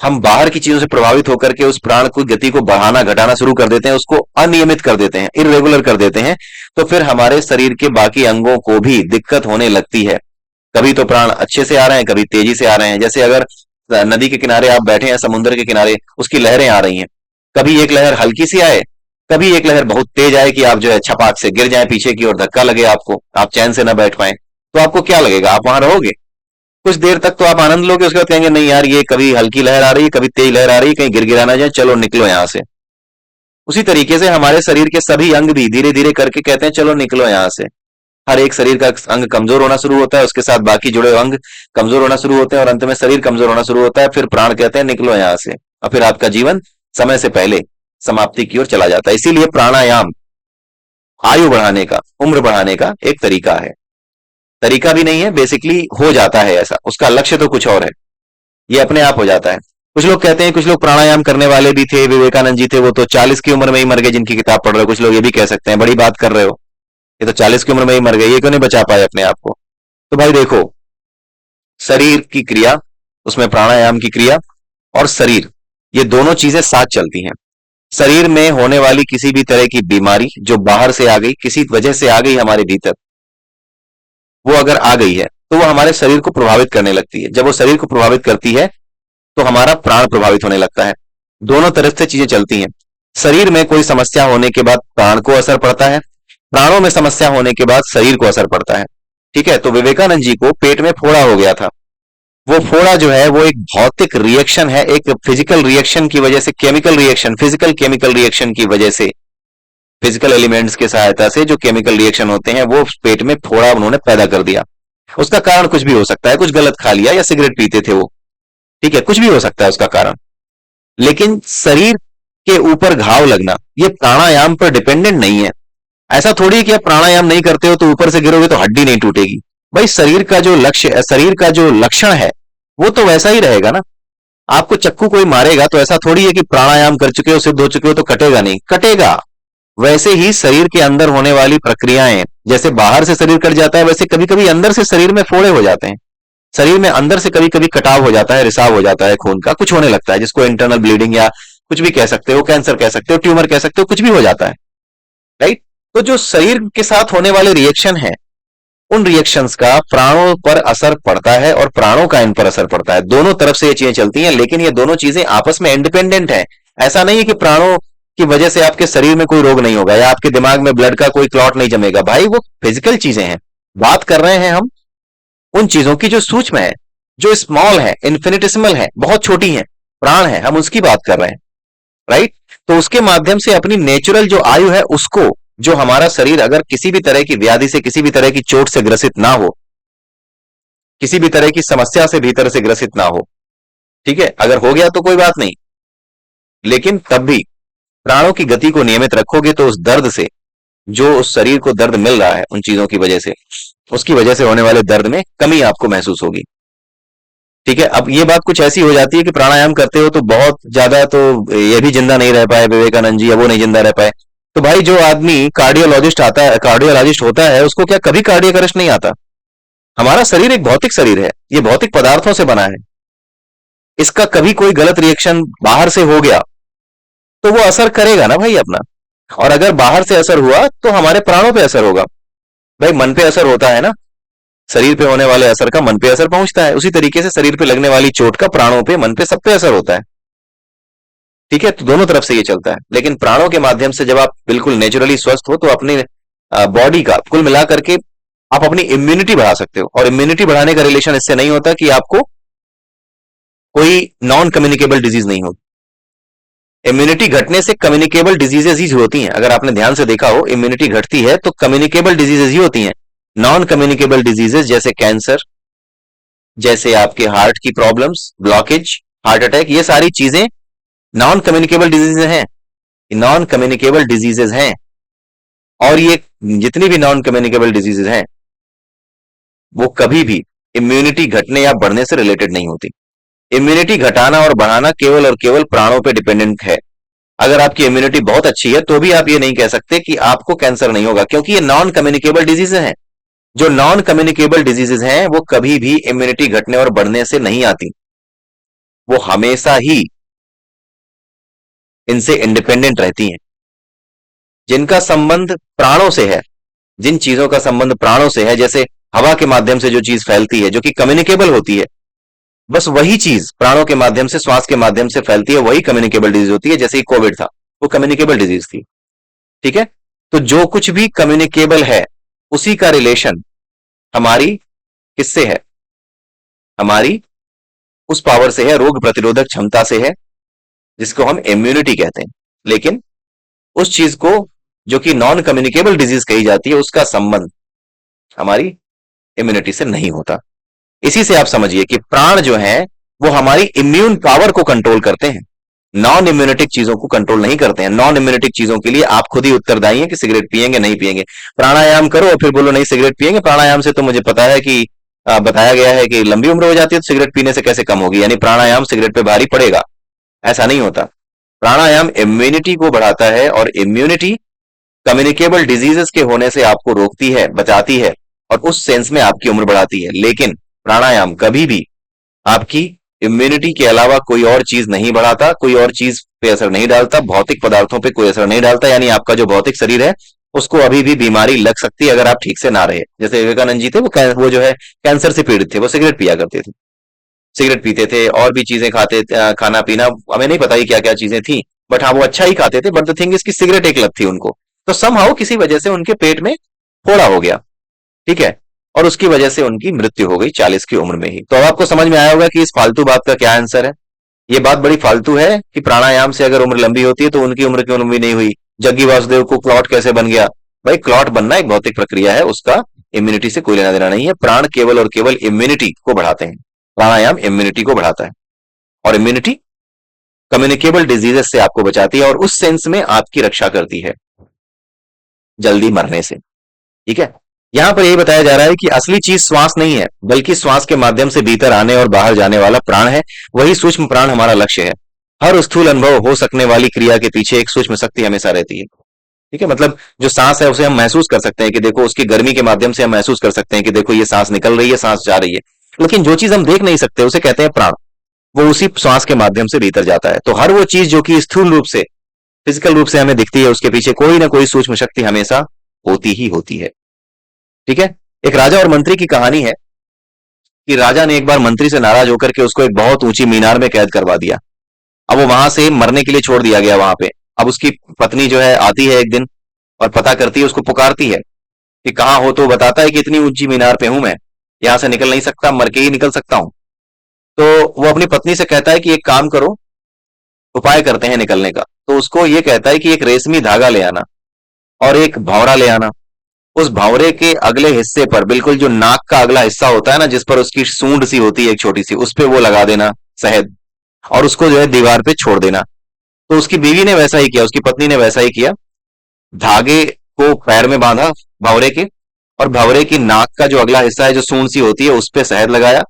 Speaker 1: हम बाहर की चीजों से प्रभावित होकर के उस प्राण की गति को बढ़ाना घटाना शुरू कर देते हैं, उसको अनियमित कर देते हैं, इरेगुलर कर देते हैं, तो फिर हमारे शरीर के बाकी अंगों को भी दिक्कत होने लगती है। कभी तो प्राण अच्छे से आ रहे हैं, कभी तेजी से आ रहे हैं। जैसे अगर नदी के किनारे आप बैठे हैं, समुद्र के किनारे, उसकी लहरें आ रही हैं, कभी एक लहर हल्की सी आए, कभी एक लहर बहुत तेज आए कि आप जो है छपाक से गिर जाए पीछे की ओर, धक्का लगे आपको, आप चैन से ना बैठ पाए, तो आपको क्या लगेगा? आप वहां रहोगे? कुछ देर तक तो आप आनंद लोगे, उसके बाद कहेंगे नहीं यार, ये कभी हल्की लहर आ रही है, कभी तेज लहर आ रही है, कहीं गिर गिरा ना जाए, चलो निकलो यहां से। उसी तरीके से हमारे शरीर के सभी अंग भी धीरे धीरे करके कहते हैं चलो निकलो यहां से। हर एक शरीर का अंग कमजोर होना शुरू होता है, उसके साथ बाकी जुड़े हुए अंग कमजोर होना शुरू होते हैं, और अंत में शरीर कमजोर होना शुरू होता है। फिर प्राण कहते हैं निकलो यहां से, और फिर आपका जीवन समय से पहले समाप्ति की ओर चला जाता है। इसीलिए प्राणायाम आयु बढ़ाने का, उम्र बढ़ाने का एक तरीका है। तरीका भी नहीं है, बेसिकली हो जाता है ऐसा, उसका लक्ष्य तो कुछ और है, ये अपने आप हो जाता है। कुछ लोग कहते हैं, कुछ लोग प्राणायाम करने वाले भी थे, विवेकानंद जी थे, वो तो 40 की उम्र में ही मर गए, जिनकी किताब पढ़ रहे हो। कुछ लोग ये भी कह सकते हैं बड़ी बात कर रहे हो, ये तो 40 की उम्र में ही मर गए, ये क्यों नहीं बचा पाए अपने आप को? तो भाई देखो, शरीर की क्रिया, उसमें प्राणायाम की क्रिया और शरीर, ये दोनों चीजें साथ चलती हैं। शरीर में होने वाली किसी भी तरह की बीमारी जो बाहर से आ गई, किसी वजह से आ गई हमारे भीतर, वो अगर आ गई है तो वो हमारे शरीर को प्रभावित करने लगती है। जब वो शरीर को प्रभावित करती है तो हमारा प्राण प्रभावित होने लगता है। दोनों तरफ से चीजें चलती हैं। शरीर में कोई समस्या होने के बाद प्राण को असर पड़ता है, प्राणों में समस्या होने के बाद शरीर को असर पड़ता है। ठीक है, तो विवेकानंद जी को पेट में फोड़ा हो गया था। वो फोड़ा जो है वो एक भौतिक रिएक्शन है, एक फिजिकल रिएक्शन की वजह से, chemical reaction, physical chemical reaction की वजह से, फिजिकल एलिमेंट्स की सहायता से जो केमिकल रिएक्शन होते हैं, वो पेट में फोड़ा उन्होंने पैदा कर दिया। उसका कारण कुछ भी हो सकता है, कुछ गलत खा लिया या सिगरेट पीते थे वो, ठीक है, कुछ भी हो सकता है उसका कारण। लेकिन शरीर के ऊपर घाव लगना ये प्राणायाम पर डिपेंडेंट नहीं है। ऐसा थोड़ी है कि आप प्राणायाम नहीं करते हो तो ऊपर से गिरोगे तो हड्डी नहीं टूटेगी। भाई शरीर का जो लक्ष्य, शरीर का जो लक्षण है वो तो वैसा ही रहेगा ना। आपको चक्कू कोई मारेगा तो ऐसा थोड़ी है कि प्राणायाम कर चुके हो, सिद्ध हो चुके हो तो कटेगा नहीं, कटेगा। वैसे ही शरीर के अंदर होने वाली प्रक्रियाएं, जैसे बाहर से शरीर कट जाता है, वैसे कभी कभी अंदर से शरीर में फोड़े हो जाते हैं। शरीर में अंदर से कभी कभी कटाव हो जाता है, रिसाव हो जाता है, खून का कुछ होने लगता है, जिसको इंटरनल ब्लीडिंग या कुछ भी कह सकते हो, कैंसर कह सकते हो, ट्यूमर कह सकते हो, कुछ भी हो जाता है। राइट? तो जो शरीर के साथ होने वाले रिएक्शन है, उन रिएक्शंस का प्राणों पर असर पड़ता है और प्राणों का इन पर असर पड़ता है। दोनों तरफ से ये चीजें चलती हैं, लेकिन ये दोनों चीजें आपस में इंडिपेंडेंट है। ऐसा नहीं है कि प्राणों की वजह से आपके शरीर में कोई रोग नहीं होगा या आपके दिमाग में ब्लड का कोई क्लॉट नहीं जमेगा। भाई वो फिजिकल चीजें हैं। बात कर रहे हैं हम उन चीजों की जो सूक्ष्म है, जो स्मॉल है, इन्फिनिटिसिमल है, बहुत छोटी है, प्राण है, हम उसकी बात कर रहे हैं। राइट? तो उसके माध्यम से अपनी नेचुरल जो आयु है उसको, जो हमारा शरीर अगर किसी भी तरह की व्याधि से, किसी भी तरह की चोट से ग्रसित ना हो, किसी भी तरह की समस्या से भीतर से ग्रसित ना हो, ठीक है, अगर हो गया तो कोई बात नहीं, लेकिन तब भी प्राणों की गति को नियमित रखोगे तो उस दर्द से, जो उस शरीर को दर्द मिल रहा है उन चीजों की वजह से, उसकी वजह से होने वाले दर्द में कमी आपको महसूस होगी। ठीक है, अब ये बात कुछ ऐसी हो जाती है कि प्राणायाम करते हो तो बहुत ज्यादा तो ये भी जिंदा नहीं रह पाए विवेकानंद जी, अब वो नहीं जिंदा रह पाए। तो भाई जो आदमी कार्डियोलॉजिस्ट आता है, कार्डियोलॉजिस्ट होता है, उसको क्या कभी कार्डियक अरेस्ट नहीं आता? हमारा शरीर एक भौतिक शरीर है, ये भौतिक पदार्थों से बना है। इसका कभी कोई गलत रिएक्शन बाहर से हो गया तो वो असर करेगा ना भाई अपना। और अगर बाहर से असर हुआ तो हमारे प्राणों पे असर होगा। भाई मन पे असर होता है ना, शरीर पे होने वाले असर का मन पे असर पहुंचता है, उसी तरीके से शरीर पे लगने वाली चोट का प्राणों पे, मन पे, सब पे असर होता है। ठीक है, तो दोनों तरफ से ये चलता है। लेकिन प्राणों के माध्यम से जब आप बिल्कुल नेचुरली स्वस्थ हो तो अपनी बॉडी का कुल मिलाकर के आप अपनी इम्यूनिटी बढ़ा सकते हो। और इम्यूनिटी बढ़ाने का रिलेशन इससे नहीं होता कि आपको कोई नॉन कम्युनिकेबल डिजीज नहीं हो। इम्यूनिटी घटने से कम्युनिकेबल डिजीजेज ही होती हैं। अगर आपने ध्यान से देखा हो, इम्यूनिटी घटती है तो कम्युनिकेबल डिजीजेज ही होती हैं। नॉन कम्युनिकेबल डिजीजेज जैसे कैंसर, जैसे आपके हार्ट की प्रॉब्लम्स, ब्लॉकेज, हार्ट अटैक, ये सारी चीजें नॉन कम्युनिकेबल डिजीजेज हैं। नॉन कम्युनिकेबल डिजीजेज हैं। और ये जितनी भी नॉन कम्युनिकेबल डिजीजेज हैं वो कभी भी इम्यूनिटी घटने या बढ़ने से रिलेटेड नहीं होती। इम्यूनिटी घटाना और बढ़ाना केवल और केवल प्राणों पे डिपेंडेंट है। अगर आपकी इम्यूनिटी बहुत अच्छी है तो भी आप ये नहीं कह सकते कि आपको कैंसर नहीं होगा, क्योंकि ये नॉन कम्युनिकेबल डिजीजेज हैं। जो नॉन कम्युनिकेबल डिजीजेज हैं वो कभी भी इम्यूनिटी घटने और बढ़ने से नहीं आती। वो हमेशा ही इनसे इंडिपेंडेंट रहती हैं। जिनका संबंध प्राणों से है, जिन चीजों का संबंध प्राणों से है, जैसे हवा के माध्यम से जो चीज फैलती है जो कि कम्युनिकेबल होती है, बस वही चीज प्राणों के माध्यम से, श्वास के माध्यम से फैलती है, वही कम्युनिकेबल डिजीज होती है। जैसे ही कोविड था, वो कम्युनिकेबल डिजीज थी। ठीक है। तो जो कुछ भी कम्युनिकेबल है उसी का रिलेशन हमारी किससे है? हमारी उस पावर से है, रोग प्रतिरोधक क्षमता से है, जिसको हम इम्यूनिटी कहते हैं। लेकिन उस चीज को जो कि नॉन कम्युनिकेबल डिजीज कही जाती है, उसका संबंध हमारी इम्यूनिटी से नहीं होता। इसी से आप समझिए कि प्राण जो है वो हमारी इम्यून पावर को कंट्रोल करते हैं, नॉन इम्यूनिटिक चीजों को कंट्रोल नहीं करते हैं। नॉन इम्यूनिटिक चीजों के लिए आप खुद ही उत्तरदायी हैं कि सिगरेट पिएंगे नहीं पिएंगे। प्राणायाम करो और फिर बोलो नहीं सिगरेट पिएंगे। प्राणायाम से तो मुझे पता है कि बताया गया है कि लंबी उम्र हो जाती है, तो सिगरेट पीने से कैसे कम होगी? यानी प्राणायाम सिगरेट पे भारी पड़ेगा, ऐसा नहीं होता। प्राणायाम इम्यूनिटी को बढ़ाता है, और इम्यूनिटी कम्युनिकेबल डिजीजेस के होने से आपको रोकती है, बचाती है, और उस सेंस में आपकी उम्र बढ़ाती है। लेकिन प्राणायाम कभी भी आपकी इम्यूनिटी के अलावा कोई और चीज नहीं बढ़ाता, कोई और चीज पे असर नहीं डालता, भौतिक पदार्थों पे कोई असर नहीं डालता। यानी आपका जो भौतिक शरीर है उसको अभी भी बीमारी लग सकती है अगर आप ठीक से ना रहे। जैसे विवेकानंद जी थे, वो जो है कैंसर से पीड़ित थे, वो सिगरेट पिया करते थे, सिगरेट पीते थे और भी चीजें खाते, खाना पीना हमें नहीं पता ही क्या क्या चीजें थी, बट हाँ वो अच्छा ही खाते थे। बट द थिंग इसकी सिगरेट एक लत थी उनको, तो समहाउ किसी वजह से उनके पेट में फोड़ा हो गया। ठीक है। और उसकी वजह से उनकी मृत्यु हो गई 40 की उम्र में ही। तो अब आपको समझ में आया होगा कि इस फालतू बात का क्या आंसर है। ये बात बड़ी फालतू है कि प्राणायाम से अगर उम्र लंबी होती है तो उनकी उम्र क्यों लंबी नहीं हुई? जग्गी वासुदेव को क्लॉट कैसे बन गया? भाई क्लॉट बनना एक भौतिक प्रक्रिया है, उसका इम्यूनिटी से कोई लेना देना नहीं है। प्राण केवल और केवल इम्यूनिटी को बढ़ाते हैं। प्राणायाम इम्यूनिटी को बढ़ाता है, और इम्यूनिटी कम्युनिकेबल डिजीजेस से आपको बचाती है, और उस सेंस में आपकी रक्षा करती है जल्दी मरने से। ठीक है। यहां पर यही बताया जा रहा है कि असली चीज श्वास नहीं है, बल्कि श्वास के माध्यम से भीतर आने और बाहर जाने वाला प्राण है। वही सूक्ष्म प्राण हमारा लक्ष्य है। हर स्थूल अनुभव हो सकने वाली क्रिया के पीछे एक सूक्ष्म शक्ति हमेशा रहती है। ठीक है। मतलब जो सांस है उसे हम महसूस कर सकते हैं कि देखो, उसकी गर्मी के माध्यम से हम महसूस कर सकते हैं कि देखो ये सांस निकल रही है, सांस जा रही है। लेकिन जो चीज हम देख नहीं सकते उसे कहते हैं प्राण। वो उसी श्वास के माध्यम से भीतर जाता है। तो हर वो चीज जो कि स्थूल रूप से, फिजिकल रूप से हमें दिखती है, उसके पीछे कोई ना कोई सूक्ष्म शक्ति हमेशा होती ही होती है। ठीक है। एक राजा और मंत्री की कहानी है कि राजा ने एक बार मंत्री से नाराज होकर के उसको एक बहुत ऊंची मीनार में कैद करवा दिया। अब वो वहां से मरने के लिए छोड़ दिया गया वहां पे। अब उसकी पत्नी जो है आती है एक दिन और पता करती है, उसको पुकारती है कि कहाँ हो, तो बताता है कि इतनी ऊंची मीनार पे हूं मैं, यहां से निकल नहीं सकता, मर के ही निकल सकता हूं। तो वो अपनी पत्नी से कहता है कि एक काम करो, उपाय करते हैं निकलने का। तो उसको ये कहता है कि एक रेशमी धागा ले आना और एक भंवरा ले आना। उस भंवरे के अगले हिस्से पर, बिल्कुल जो नाक का अगला हिस्सा होता है ना, जिस पर उसकी सूंड सी होती है एक छोटी सी, उस पे वो लगा देना शहद, और उसको जो है दीवार पे छोड़ देना। तो उसकी बीवी ने वैसा ही किया, उसकी पत्नी ने वैसा ही किया। धागे को पैर में बांधा भंवरे के, और भंवरे की नाक का जो अगला हिस्सा है, जो सूंड सी होती है, उस पे शहद लगाया।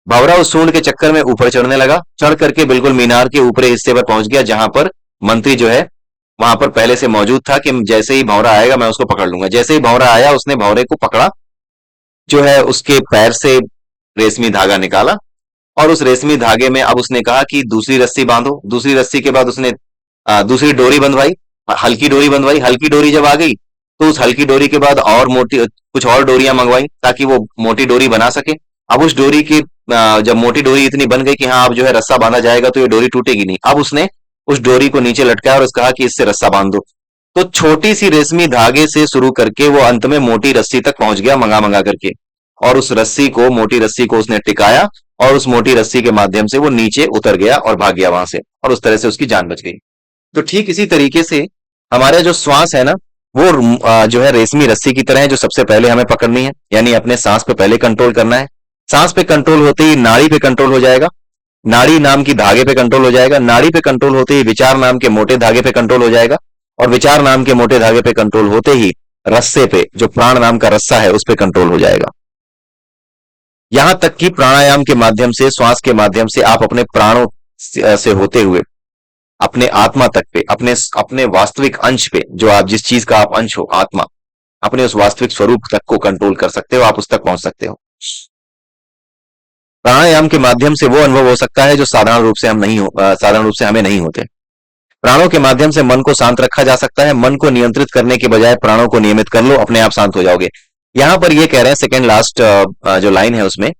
Speaker 1: भंवरा उस सूंड के चक्कर में ऊपर चढ़ने लगा, चढ़ करके बिल्कुल मीनार के ऊपरी हिस्से पर पहुंच गया, जहां पर मंत्री जो है वहां पर पहले से मौजूद था कि जैसे ही भंवरा आएगा मैं उसको पकड़ लूंगा। जैसे ही भंवरा आया, उसने भंवरे को पकड़ा, जो है उसके पैर से रेशमी धागा निकाला, और उस रेशमी धागे में अब उसने कहा कि दूसरी रस्सी बांधो। दूसरी रस्सी के बाद उसने दूसरी डोरी बंधवाई, हल्की डोरी बंधवाई। हल्की डोरी जब आ गई तो उस हल्की डोरी के बाद और मोटी कुछ और डोरियां मंगवाई ताकि वो मोटी डोरी बना सके। अब उस डोरी की जब मोटी डोरी इतनी बन गई कि हाँ अब जो है रस्सा बांधा जाएगा तो ये डोरी टूटेगी नहीं, अब उसने उस डोरी को नीचे लटकाया और उसने कहा कि इससे रस्सा बांध दो। तो छोटी सी रेशमी धागे से शुरू करके वो अंत में मोटी रस्सी तक पहुंच गया, मंगा मंगा करके। और उस रस्सी को, मोटी रस्सी को उसने टिकाया, और उस मोटी रस्सी के माध्यम से वो नीचे उतर गया और भाग गया वहां से, और उस तरह से उसकी जान बच गई। तो ठीक इसी तरीके से हमारा जो श्वास है ना, वो जो है रेशमी रस्सी की तरह है, जो सबसे पहले हमें पकड़नी है, यानी अपने सांस पे पहले कंट्रोल करना है। सांस पे कंट्रोल होते ही नाड़ी पे कंट्रोल हो जाएगा, नाड़ी नाम की धागे पे कंट्रोल हो जाएगा, नाड़ी पे कंट्रोल होते ही विचार नाम के मोटे धागे पे कंट्रोल हो जाएगा, और विचार नाम के मोटे धागे पे कंट्रोल होते ही रस्से पे, जो प्राण नाम का रस्सा है, उस पे कंट्रोल हो जाएगा। यहां तक कि प्राणायाम के माध्यम से, श्वास के माध्यम से आप अपने प्राणों से होते हुए अपने आत्मा तक पे, अपने अपने वास्तविक अंश पे, जो आप जिस चीज का आप अंश हो, आत्मा, अपने उस वास्तविक स्वरूप तक को कंट्रोल कर सकते हो, आप उस तक पहुंच सकते हो। प्राणायाम के माध्यम से वो अनुभव हो सकता है जो साधारण रूप से हम नहीं हो साधारण रूप से हमें नहीं होते। प्राणों के माध्यम से मन को शांत रखा जा सकता है। मन को नियंत्रित करने के बजाय प्राणों को नियमित कर लो, अपने आप शांत हो जाओगे। यहां पर ये कह रहे हैं, सेकंड लास्ट जो लाइन है उसमें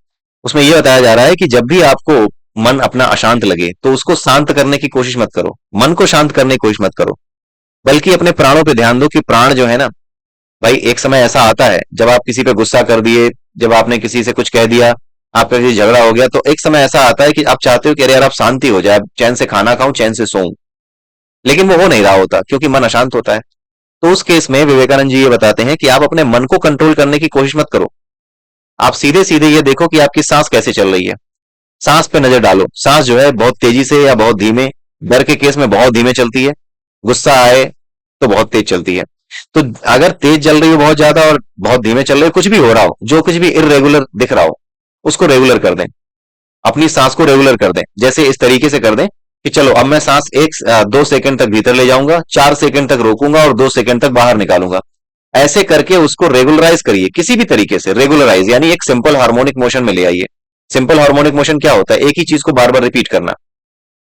Speaker 1: उसमें ये बताया जा रहा है कि जब भी आपको मन अपना अशांत लगे तो उसको शांत करने की कोशिश मत करो, मन को शांत करने की कोशिश मत करो, बल्कि अपने प्राणों पे ध्यान दो कि प्राण जो है ना भाई, एक समय ऐसा आता है जब आप किसी पे गुस्सा कर दिए, जब आपने किसी से कुछ कह दिया, आपका किसी झगड़ा हो गया, तो एक समय ऐसा आता है कि आप चाहते हो कि अरे यार आप शांति हो जाए, चैन से खाना खाऊं, चैन से सोऊं, लेकिन वो हो नहीं रहा होता क्योंकि मन अशांत होता है। तो उस केस में विवेकानंद जी ये बताते हैं कि आप अपने मन को कंट्रोल करने की कोशिश मत करो, आप सीधे सीधे ये देखो कि आपकी सांस कैसे चल रही है, सांस पे नजर डालो। सांस जो है बहुत तेजी से या बहुत धीमे, डर के केस में बहुत धीमे चलती है, गुस्सा आए तो बहुत तेज चलती है। तो अगर तेज चल रही हो बहुत ज्यादा और बहुत धीमे चल रही हो, कुछ भी हो रहा हो, जो कुछ भी इरेगुलर दिख रहा हो, उसको रेगुलर कर दें, अपनी सांस को रेगुलर कर दें। जैसे इस तरीके से कर दें कि चलो अब मैं सांस 2 सेकंड तक भीतर ले जाऊंगा, 4 सेकंड तक रोकूंगा और 2 सेकंड तक बाहर निकालूंगा। ऐसे करके उसको रेगुलराइज करिए, किसी भी तरीके से रेगुलराइज, यानी एक सिंपल हार्मोनिक मोशन में ले आइए। सिंपल हार्मोनिक मोशन क्या होता है? एक ही चीज को बार बार रिपीट करना।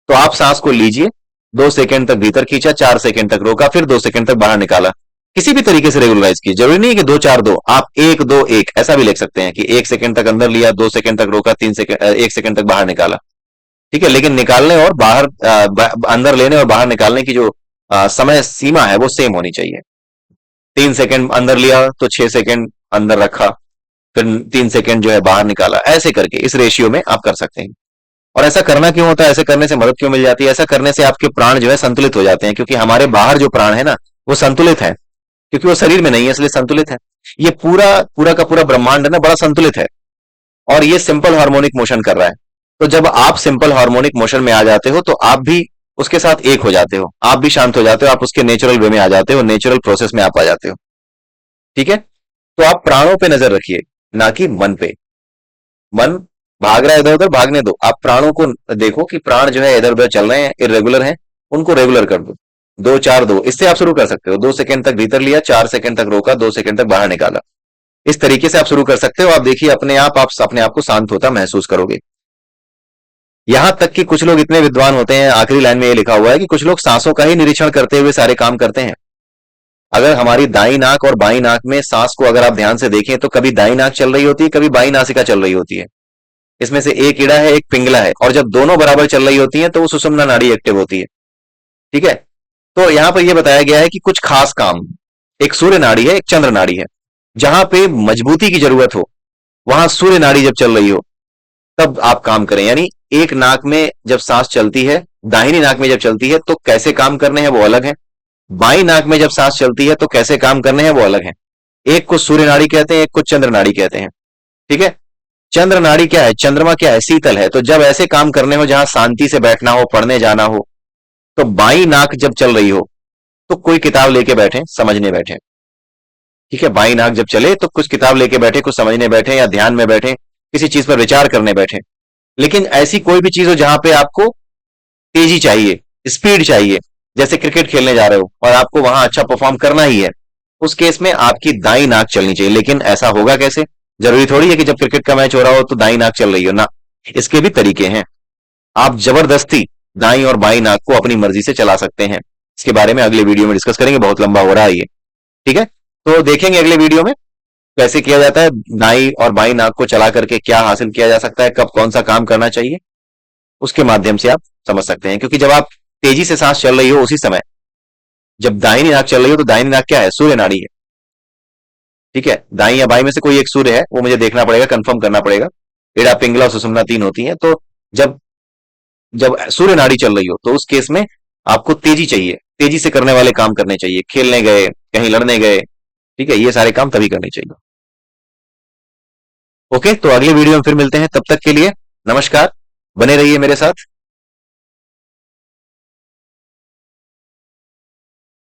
Speaker 1: तो आप सांस को लीजिए, 2 सेकंड तक भीतर खींचा, 4 सेकंड तक रोका, फिर 2 सेकंड तक बाहर निकाला। किसी भी तरीके से रेगुलराइज कीजिए, जरूरी नहीं है कि 2 4 2, आप 1 2 1 ऐसा भी लिख सकते हैं कि 1 सेकंड तक अंदर लिया, 2 सेकंड तक रोका, 3 सेकंड 1 सेकंड तक बाहर निकाला। ठीक है, लेकिन निकालने और बाहर अंदर लेने और बाहर निकालने की जो समय सीमा है वो सेम होनी चाहिए। 3 सेकंड अंदर लिया तो 6 सेकंड अंदर रखा, फिर 3 सेकंड जो है बाहर निकाला। ऐसे करके इस रेशियो में आप कर सकते हैं। और ऐसा करना क्यों होता है, ऐसे करने से मदद क्यों मिल जाती है? ऐसा करने से आपके प्राण जो है संतुलित हो जाते हैं, क्योंकि हमारे बाहर जो प्राण है ना वो संतुलित है, क्योंकि वो शरीर में नहीं है इसलिए संतुलित है। ये पूरा पूरा का पूरा ब्रह्मांड है ना, बड़ा संतुलित है, और ये सिंपल हार्मोनिक मोशन कर रहा है। तो जब आप सिंपल हार्मोनिक मोशन में आ जाते हो तो आप भी उसके साथ एक हो जाते हो, आप भी शांत हो जाते हो, आप उसके नेचुरल वे में आ जाते हो, नेचुरल प्रोसेस में आप आ जाते हो। ठीक है, तो आप प्राणों पे नजर रखिए, ना कि मन पे। मन भाग रहा है इधर उधर, भागने दो, आप प्राणों को देखो कि प्राण जो है इधर उधर चल रहे हैं, इरेगुलर हैं, उनको रेगुलर कर दो। 2 4 2 इससे आप शुरू कर सकते हो। 2 सेकंड तक भीतर लिया, 4 सेकंड तक रोका, 2 सेकंड तक बाहर निकाला। इस तरीके से आप शुरू कर सकते हो। आप देखिए अपने आप अपने आप को शांत होता महसूस करोगे। यहां तक कि कुछ लोग इतने विद्वान होते हैं, आखिरी लाइन में ये लिखा हुआ है कि कुछ लोग सांसों का ही निरीक्षण करते हुए सारे काम करते हैं। अगर हमारी दाई नाक और बाई नाक में सांस को अगर आप ध्यान से देखें तो कभी दाई नाक चल रही होती है, कभी बाई नासिका चल रही होती है। इसमें से एक ईड़ा है, एक पिंगला है, और जब दोनों बराबर चल रही होती हैं तो वो सुषुम्ना नाड़ी एक्टिव होती है। ठीक है, तो यहां पर यह बताया गया है कि कुछ खास काम, एक सूर्य नाड़ी है, एक चंद्र नाड़ी है। जहां पे मजबूती की जरूरत हो वहां सूर्य नाड़ी जब चल रही हो तब आप काम करें। यानी एक नाक में जब सांस चलती है, दाहिनी नाक में जब चलती है तो कैसे काम करने हैं वो अलग है, बाई नाक में जब सांस चलती है तो कैसे काम करने हैं वो अलग है। एक को सूर्य नाड़ी कहते हैं, एक को चंद्र नाड़ी कहते हैं। ठीक है, चंद्र नाड़ी क्या है, चंद्रमा क्या है, शीतल है। तो जब ऐसे काम करने हो जहां शांति से बैठना हो, पढ़ने जाना हो, तो बाई नाक जब चल रही हो तो कोई किताब लेके बैठे, समझने बैठे। ठीक है, बाई नाक जब चले तो कुछ किताब लेके बैठे, कुछ समझने बैठे, या ध्यान में बैठे, किसी चीज पर विचार करने बैठे। लेकिन ऐसी कोई भी चीज हो जहां पे आपको तेजी चाहिए, स्पीड चाहिए, जैसे क्रिकेट खेलने जा रहे हो और आपको वहां अच्छा परफॉर्म करना ही है, उस केस में आपकी दाई नाक चलनी चाहिए। लेकिन ऐसा होगा कैसे? जरूरी थोड़ी है कि जब क्रिकेट का मैच हो रहा हो तो दाई नाक चल रही हो ना, इसके भी तरीके हैं। आप जबरदस्ती दाई और बाई नाक को अपनी मर्जी से चला सकते हैं। इसके बारे में अगले वीडियो में डिस्कस करेंगे, बहुत लंबा हो रहा है ये। ठीक है, तो देखेंगे अगले वीडियो में कैसे किया जाता है, दाई और बाई नाक को चला करके क्या हासिल किया जा सकता है, कब कौन सा काम करना चाहिए, उसके माध्यम से आप समझ सकते हैं। क्योंकि जब आप तेजी से सांस चल रही हो उसी समय जब दाहिनी नाक चल रही हो, तो दाहिनी नाक क्या है, सूर्य नाड़ी है। ठीक है, दाई या बाई में से कोई एक सूर्य है, वो मुझे देखना पड़ेगा, कंफर्म करना पड़ेगा। एड़ा, पिंगला और सुषुम्ना 3 होती है। तो जब जब सूर्य नाड़ी चल रही हो तो उस केस में आपको तेजी चाहिए, तेजी से करने वाले काम करने चाहिए। खेलने गए, कहीं लड़ने गए, ठीक है, ये सारे काम तभी करने चाहिए। ओके, तो अगले वीडियो में फिर मिलते हैं, तब तक के लिए नमस्कार, बने रहिए मेरे साथ।